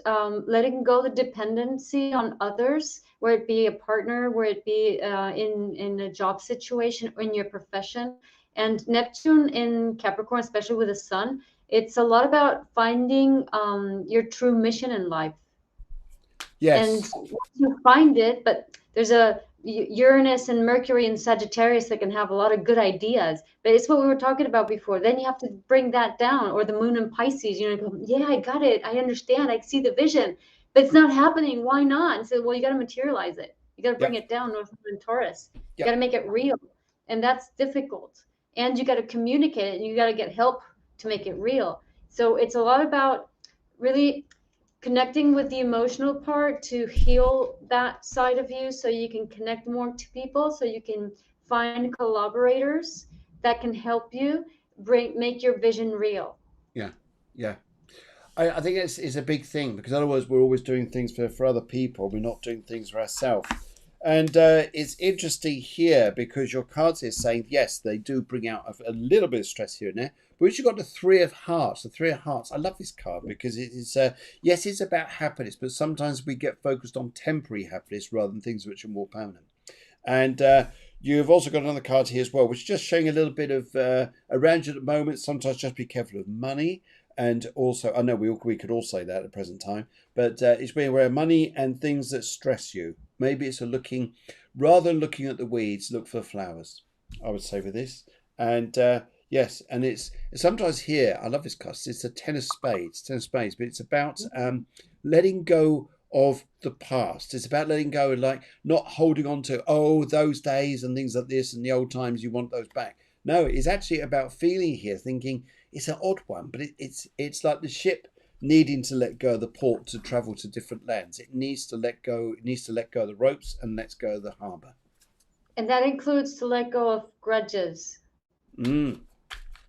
letting go the dependency on others, where it be a partner, where it be in a job situation or in your profession. And Neptune in Capricorn, especially with the sun, it's a lot about finding your true mission in life. And Yes. once you find it, but there's a Uranus and Mercury and Sagittarius that can have a lot of good ideas, but it's what we were talking about before. Then you have to bring that down, or the moon in Pisces, go, yeah, I got it. I understand. I see the vision, but it's not happening. Why not? And so, well, you got to materialize it. You got to bring Yep. it down, North Node in Taurus. You got to Yep. make it real. And that's difficult. And you got to communicate it, and you got to get help to make it real. So it's a lot about really connecting with the emotional part to heal that side of you, so you can connect more to people, so you can find collaborators that can help you make your vision real. Yeah. Yeah. I think it's a big thing, because otherwise we're always doing things for other people. We're not doing things for ourselves. And it's interesting here because your cards here saying, yes, they do bring out a little bit of stress here and there. But once you've got the Three of Hearts, the Three of Hearts, I love this card because it is, yes, it's about happiness, but sometimes we get focused on temporary happiness rather than things which are more permanent. And you've also got another card here as well, which is just showing a little bit of around you at the moment. Sometimes just be careful of money. And also, I know we could all say that at the present time, but it's being aware of money and things that stress you. Maybe it's rather than looking at the weeds, look for the flowers, I would say, for this. And yes, and it's sometimes here, I love this card, it's a Ten of Spades, but it's about letting go of the past. It's about letting go and like not holding on to, oh, those days and things like this and the old times, you want those back. No, it's actually about feeling here, thinking it's an odd one, but it's like the ship needing to let go of the port to travel to different lands. It needs to let go. It needs to let go of the ropes and let go of the harbour. And that includes to let go of grudges. Mm,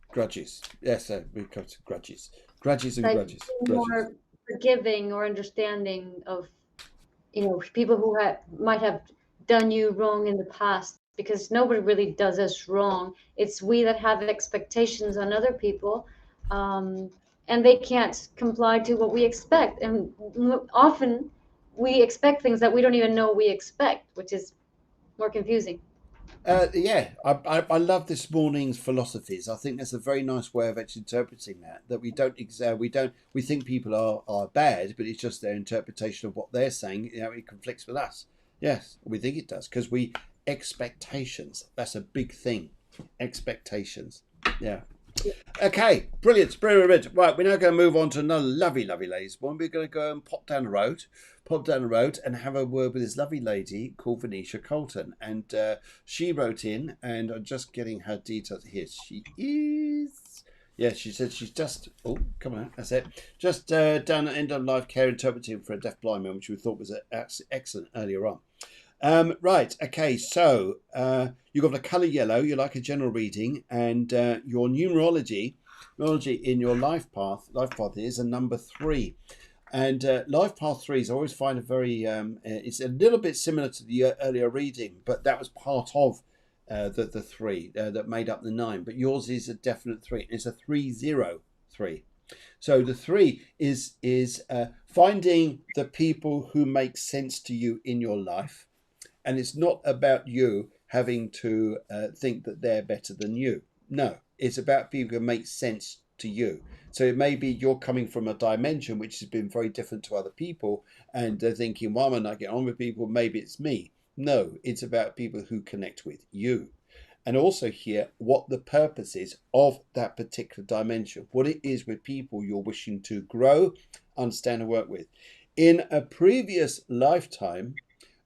grudges. Yes, we come to grudges. Grudges and Like grudges. being Grudges. more forgiving or understanding of, people who might have done you wrong in the past, because nobody really does us wrong. It's we that have expectations on other people, um, and they can't comply to what we expect. And often we expect things that we don't even know we expect, which is more confusing. Yeah, I love this morning's philosophies. I think that's a very nice way of actually interpreting that. That we think people are bad, but it's just their interpretation of what they're saying. It conflicts with us. Yes, we think it does because we expectations. That's a big thing. Expectations. Yeah. Okay, brilliant, brilliant. Right, we're now going to move on to another lovely, lovely lady's one. We're going to go and pop down the road and have a word with this lovely lady called Venetia Colton. And she wrote in, and I'm just getting her details. Here she is. Yeah, she said she's just, oh, come on, that's it. Just done end of life care interpreting for a deaf blind man, which we thought was excellent earlier on. Right, okay, so you've got the colour yellow, you like a general reading, and your numerology in your life path is a number 3. And life path 3s I always find a very, it's a little bit similar to the earlier reading, but that was part of the 3 that made up the 9. But yours is a definite 3, it's a 303. So the 3 is finding the people who make sense to you in your life. And it's not about you having to think that they're better than you. No, it's about people who make sense to you. So it may be you're coming from a dimension which has been very different to other people, and they're thinking, why am I not getting on with people? Maybe it's me. No, it's about people who connect with you. And also hear what the purpose is of that particular dimension, what it is with people you're wishing to grow, understand, and work with. In a previous lifetime,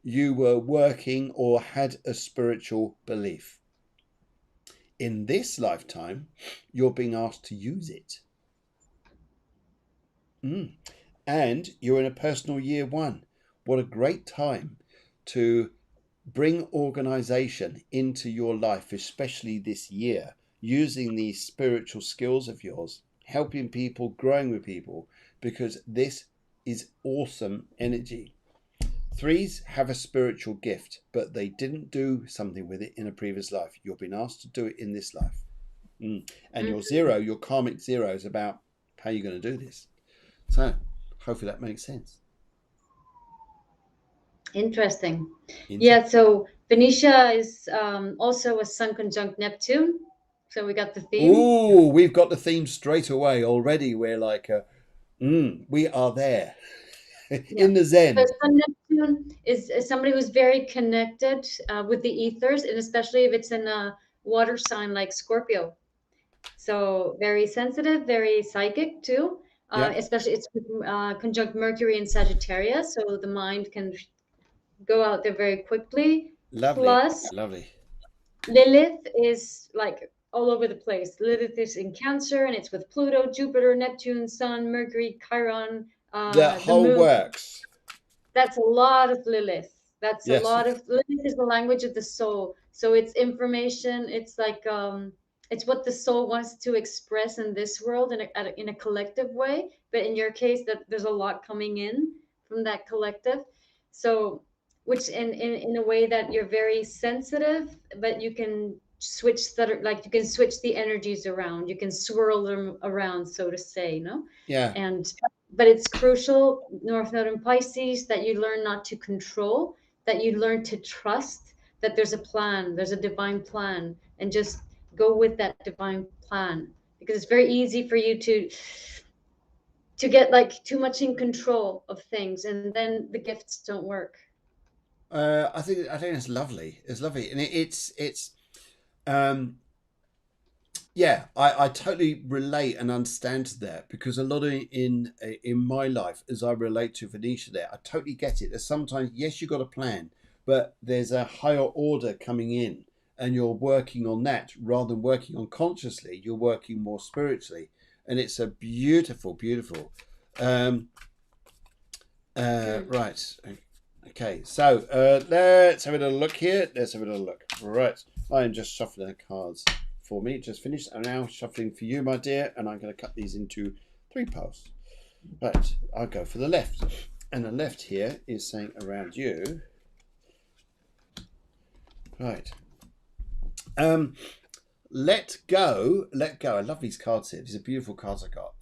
you were working or had a spiritual belief. In this lifetime, you're being asked to use it. And you're in a personal year 1. What a great time to bring organization into your life, especially this year, using these spiritual skills of yours, helping people, growing with people, because this is awesome energy. 3s have a spiritual gift, but they didn't do something with it in a previous life. You've been asked to do it in this life. And your 0, your karmic 0, is about how you're going to do this. So hopefully that makes sense. Interesting. Yeah, so Venetia is also a Sun conjunct Neptune. So we got the theme. Oh, we've got the theme straight away already. We're like, we are there. In the Zen. So Sun Neptune is somebody who's very connected with the ethers, and especially if it's in a water sign like Scorpio. So very sensitive, very psychic too. Especially it's conjunct Mercury in Sagittarius, so the mind can go out there very quickly. Lovely. Plus, lovely. Lilith is like all over the place. Lilith is in Cancer, and it's with Pluto, Jupiter, Neptune, Sun, Mercury, Chiron, the whole moon. works. That's a lot of Lilith. That's Yes. a lot of Lilith is the language of the soul. So it's information. It's like it's what the soul wants to express in this world in a collective way. But in your case, that there's a lot coming in from that collective. So which in a way that you're very sensitive, but you can switch that, like you can switch the energies around. You can swirl them around, so to say, no? Yeah. And but it's crucial, North Node in Pisces, that you learn not to control, that you learn to trust that there's a plan, there's a divine plan, and just go with that divine plan, because it's very easy for you to get like too much in control of things, and then the gifts don't work. I think it's lovely. It's lovely, and it's Yeah, I totally relate and understand to that, because a lot of in my life, as I relate to Venetia there, I totally get it. There's sometimes, yes, you've got a plan, but there's a higher order coming in, and you're working on that rather than working on consciously. You're working more spiritually, and it's a beautiful, beautiful. Um, Hmm. right. Okay, so let's have a little look here. Let's have a little look. Right, I am just shuffling the cards for me. Just finished. I'm now shuffling for you, my dear, and I'm going to cut these into 3 piles. Right, I'll go for the left. And the left here is saying around you. Right. Um, let go, let go. I love these cards here. These are beautiful cards I got.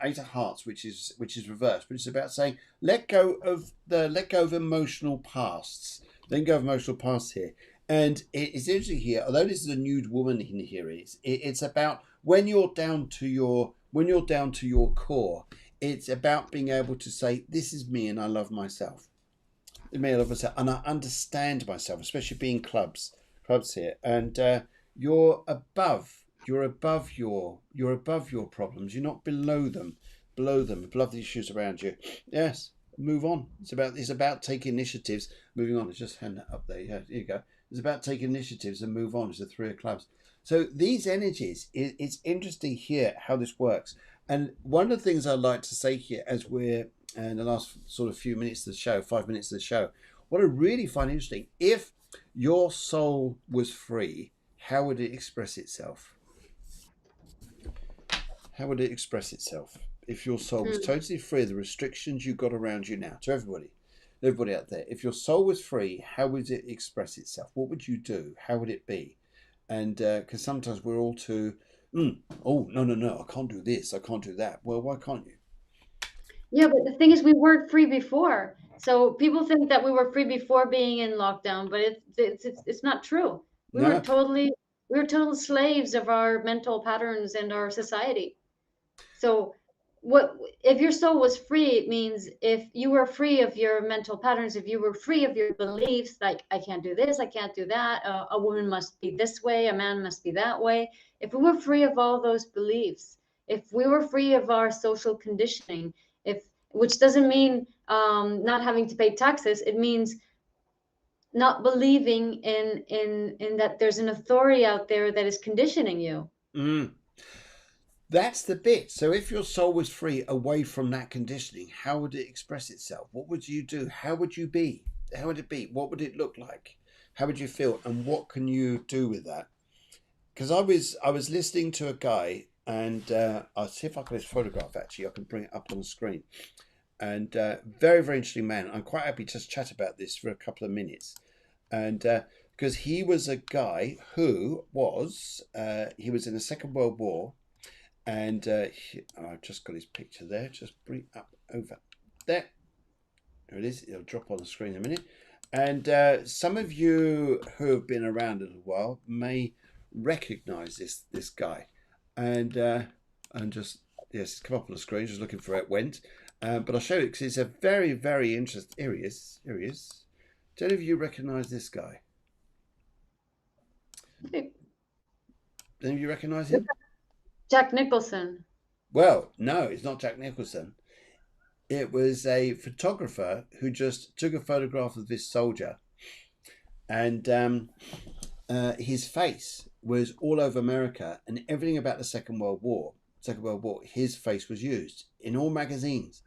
8 of Hearts, which is reversed, but it's about saying let go of emotional pasts. Let go of emotional pasts here, and it's interesting here. Although this is a nude woman in here, it's about when you're down to your core. It's about being able to say, "This is me, and I love myself. Me, I love myself, and I understand myself." Especially being clubs here, and you're above your problems. You're not below the issues around you. Yes, move on. It's about taking initiatives, moving on. Just hand that up there. Yeah, here you go. It's about taking initiatives and move on. It's the 3 of Clubs. So these energies, it's interesting here how this works. And one of the things I like to say here, as we're in the last sort of few minutes of the show, 5 minutes of the show, what I really find interesting, if your soul was free, how would it express itself? How would it express itself if your soul was Hmm. totally free of the restrictions you got around you now? To everybody out there, if your soul was free, how would it express itself? What would you do? How would it be? And because sometimes we're all too, oh, no, no, no, I can't do this, I can't do that. Well, why can't you? Yeah, but the thing is, we weren't free before. So people think that we were free before being in lockdown, but it's not true. We were No. totally we were total slaves of our mental patterns and our society. So what if your soul was free? It means if you were free of your mental patterns, if you were free of your beliefs, like I can't do this, I can't do that, a woman must be this way, a man must be that way. If we were free of all those beliefs, if we were free of our social conditioning, if which doesn't mean not having to pay taxes, it means not believing in that there's an authority out there that is conditioning you. Mm. That's the bit. So if your soul was free away from that conditioning, how would it express itself? What would you do? How would you be? How would it be? What would it look like? How would you feel? And what can you do with that? Because I was listening to a guy, and I'll see if I can his photograph. Actually, I can bring it up on the screen. And very, very interesting man. I'm quite happy to just chat about this for a couple of minutes. And because he was a guy who was he was in the Second World War, and I've just got his picture there. Just bring up over there. There it is. It'll drop on the screen in a minute. And some of you who have been around a little while may recognise this guy. And just yes, it's come up on the screen. Just looking for where it went. But I'll show you because it's a very, very interesting. Here he is. Here he is. Do any of you recognise this guy? Okay. Do any of you recognise him? Jack Nicholson. Well, no, it's not Jack Nicholson. It was a photographer who just took a photograph of this soldier, and his face was all over America, and everything about the Second World War. Second World War, his face was used in all magazines.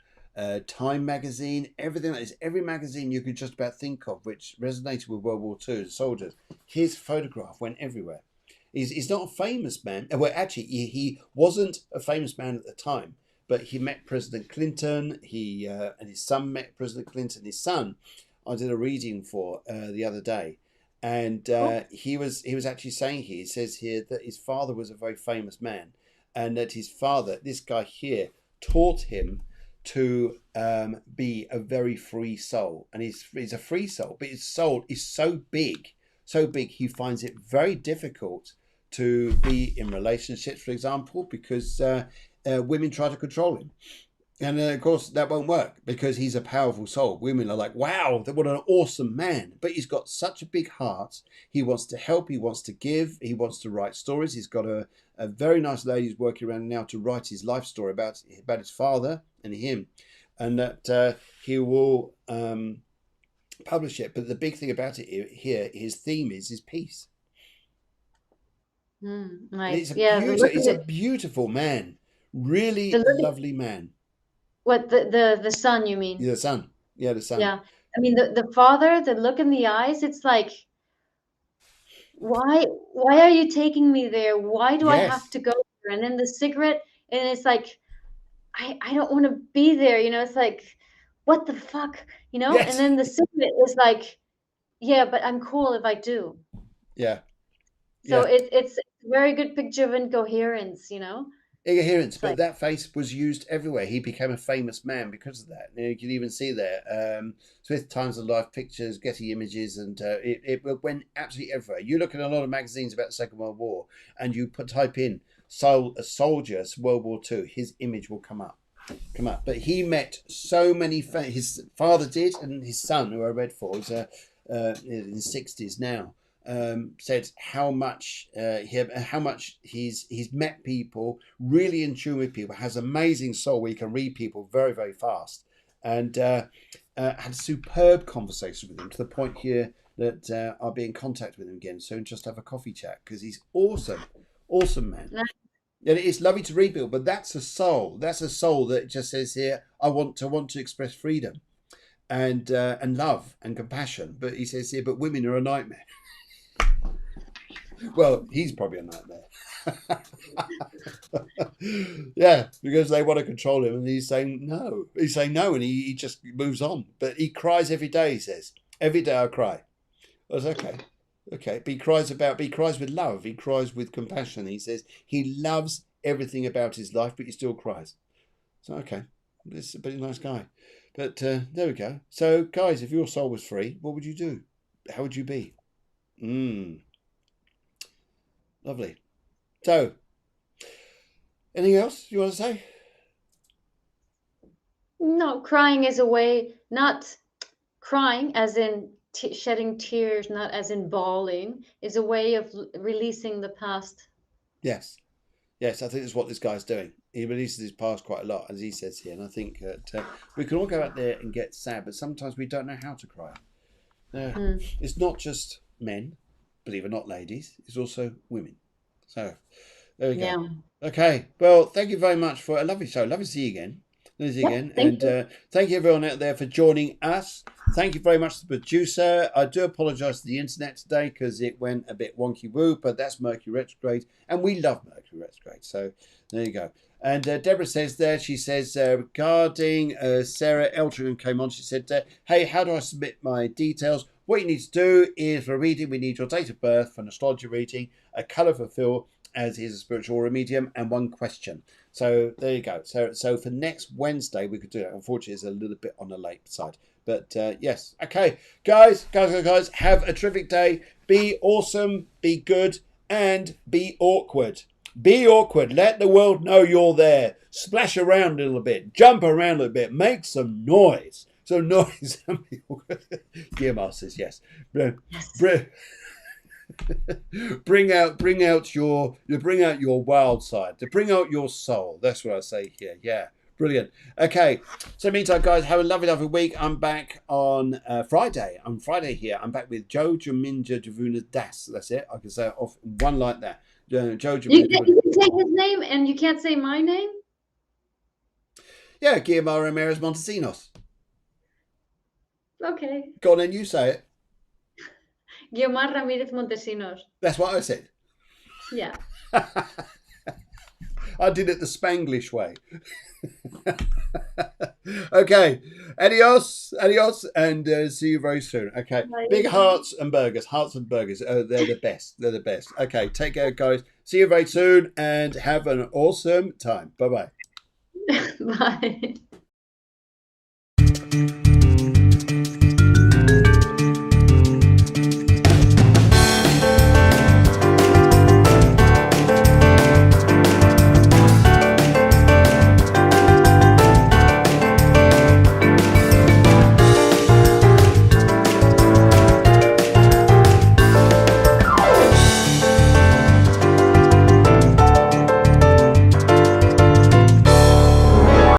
Time magazine, everything like this, every magazine you could just about think of which resonated with World War II, the soldiers, his photograph went everywhere. He's not a famous man. Well, actually, he wasn't a famous man at the time, but he met President Clinton. He and his son met President Clinton. His son, I did a reading for the other day, and Oh, he was actually saying here. He says here that his father was a very famous man, and that his father, this guy here, taught him to be a very free soul, and he's a free soul, but his soul is so big he finds it very difficult to be in relationships, for example, because women try to control him. And of course, that won't work because he's a powerful soul. Women are like, wow, what an awesome man. But he's got such a big heart. He wants to help. He wants to give. He wants to write stories. He's got a very nice lady who's working around now to write his life story about his father and him. And that he will publish it. But the big thing about it here, his theme is peace. Nice. It's a beautiful man. Really lovely man. What, the son, you mean? Yeah, the son. Yeah, the son. Yeah. I mean, the father, the look in the eyes, it's like, why are you taking me there? Why do I have to go there? And then the cigarette, and it's like, I don't want to be there, you know, it's like, what the fuck, you know? Yes. And then the cigarette is like, yeah, but I'm cool if I do. Yeah. So it's a very good picture of incoherence, you know? Incoherence, but that face was used everywhere. He became a famous man because of that. You can even see there, Smith Times of Life pictures, Getty Images, and it went absolutely everywhere. You look at a lot of magazines about the Second World War, and you type in soldiers World War II, his image will come up. But he met so many. His father did, and his son, who I read for, is in his 60s now. Said how much he's met people, really in tune with people, has amazing soul where he can read people very, very fast, and had a superb conversation with him to the point here that I'll be in contact with him again soon, just have a coffee chat, because he's awesome man. And it's lovely to read people, but that's a soul that just says here, I want to express freedom and love and compassion. But he says here, but women are a nightmare. Well, he's probably a nightmare. Yeah, because they want to control him, and he's saying no. And he just moves on. But he cries every day, he says. Every day I cry. I was okay. But he cries with love. He cries with compassion. He says he loves everything about his life, but he still cries. So, okay. This is a pretty nice guy. But there we go. So, guys, if your soul was free, what would you do? How would you be? Lovely. So, anything else you want to say? No, crying is a way, not crying as in shedding tears, not as in bawling, is a way of releasing the past. Yes, I think that's what this guy's doing. He releases his past quite a lot, as he says here, and I think that we can all go out there and get sad, but sometimes we don't know how to cry. It's not just men, believe it or not, ladies, it's also women. So there we go. Yeah. Okay, well, thank you very much for a lovely show. Lovely to see you again. Thank you everyone out there for joining us. Thank you very much to the producer. I do apologise to the internet today because it went a bit wonky woo, but that's Mercury retrograde, and we love Mercury retrograde. So there you go. And Deborah says there, she says regarding Sarah Eltringham came on, she said, hey, how do I submit my details? What you need to do is for a reading, we need your date of birth for an astrology reading, a colour for Phil, as he is a spiritual aura medium, and one question. So there you go. So for next Wednesday, we could do it. Unfortunately, it's a little bit on the late side. But yes. Okay, guys, have a terrific day. Be awesome, be good, and be awkward. Be awkward. Let the world know you're there. Splash around a little bit. Jump around a little bit. Make some noise. So noise. Guillermo says yes. Bring out your wild side, to bring out your soul. That's what I say here. Yeah, brilliant. Okay, so meantime, guys, have a lovely week. I'm back on Friday. On Friday here, I'm back with Joe Jaminja Javuna Das. That's it. I can say it off one like that. Joe Jaminja. You can say his name, and you can't say my name. Yeah, Guillermo Ramirez Montesinos. Okay. Go on, then you say it. Guiomar Ramirez Montesinos. That's what I said. Yeah. I did it the Spanglish way. Okay. Adios, and see you very soon. Okay. Bye. Big hearts and burgers. They're the best. Okay. Take care, guys. See you very soon, and have an awesome time. Bye-bye. Bye.